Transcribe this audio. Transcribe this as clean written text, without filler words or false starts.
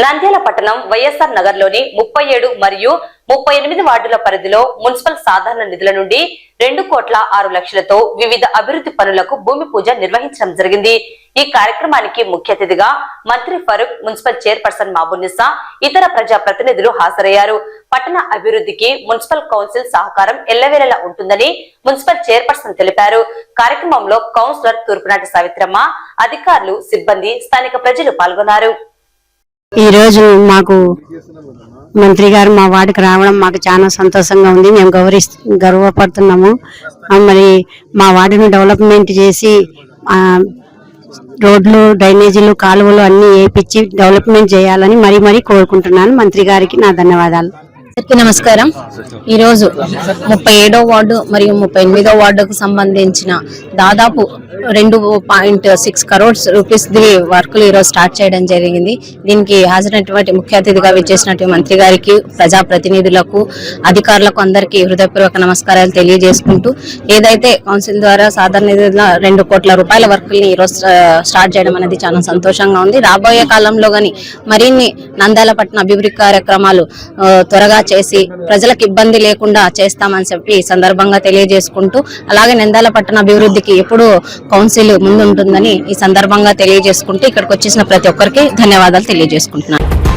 నంద్యాల పట్టణం వైఎస్ఆర్ నగర్ లోని 37 మరియు 38 వార్డుల పరిధిలో మున్సిపల్ సాధారణ నిధుల నుండి 2,06,00,000తో వివిధ అభివృద్ధి పనులకు భూమి పూజ నిర్వహించడం జరిగింది. ఈ కార్యక్రమానికి ముఖ్య అతిథిగా మంత్రి ఫరూక్, మున్సిపల్ చైర్పర్సన్ మాబునిసా, ఇతర ప్రజా ప్రతినిధులు హాజరయ్యారు. పట్టణ అభివృద్ధికి మున్సిపల్ కౌన్సిల్ సహకారం ఎల్లవేళలా ఉంటుందని మున్సిపల్ చైర్పర్సన్ తెలిపారు. కార్యక్రమంలో కౌన్సిలర్ తూర్పునాటి సావిత్రమ్మ, అధికారులు, సిబ్బంది, స్థానిక ప్రజలు పాల్గొన్నారు. ఈ రోజు మాకు మంత్రి గారు మా వార్డుకి రావడం మాకు చాలా సంతోషంగా ఉంది. మేము గర్వపడుతున్నాము. మరి మా వార్డును డెవలప్మెంట్ చేసి రోడ్లు, డ్రైనేజీలు, కాలువలు అన్ని వేయించి డెవలప్మెంట్ చేయాలని మరీ కోరుకుంటున్నాను. మంత్రి గారికి నా ధన్యవాదాలు. నమస్కారం. ఈరోజు 37వ వార్డు మరియు 38వ వార్డుకు సంబంధించిన దాదాపు 2.6 crores రూపీస్ వర్కులు ఈరోజు స్టార్ట్ చేయడం జరిగింది. దీనికి హాజరైనటువంటి ముఖ్య అతిథిగా విచ్చేసినటువంటి మంత్రి గారికి, ప్రజాప్రతినిధులకు, అధికారులకు అందరికీ హృదయపూర్వక నమస్కారాలు తెలియజేసుకుంటూ, ఏదైతే కౌన్సిల్ ద్వారా సాధారణ నిధుల 2 కోట్ల రూపాయల వర్కుల్ని ఈరోజు స్టార్ట్ చేయడం అనేది చాలా సంతోషంగా ఉంది. రాబోయే కాలంలో గాని మరిన్ని నంద్యాల పట్టణ అభివృద్ధి కార్యక్రమాలు త్వరగా చేసి ప్రజలకు ఇబ్బంది లేకుండా చేస్తామని చెప్పి ఈ సందర్భంగా తెలియజేసుకుంటూ, అలాగే నంద్యాల పట్టణ అభివృద్ధికి ఎప్పుడూ కౌన్సిల్ ముందుంటుందని ఈ సందర్భంగా తెలియజేసుకుంటూ ఇక్కడికి వచ్చేసిన ప్రతి ఒక్కరికి ధన్యవాదాలు తెలియజేసుకుంటున్నాను.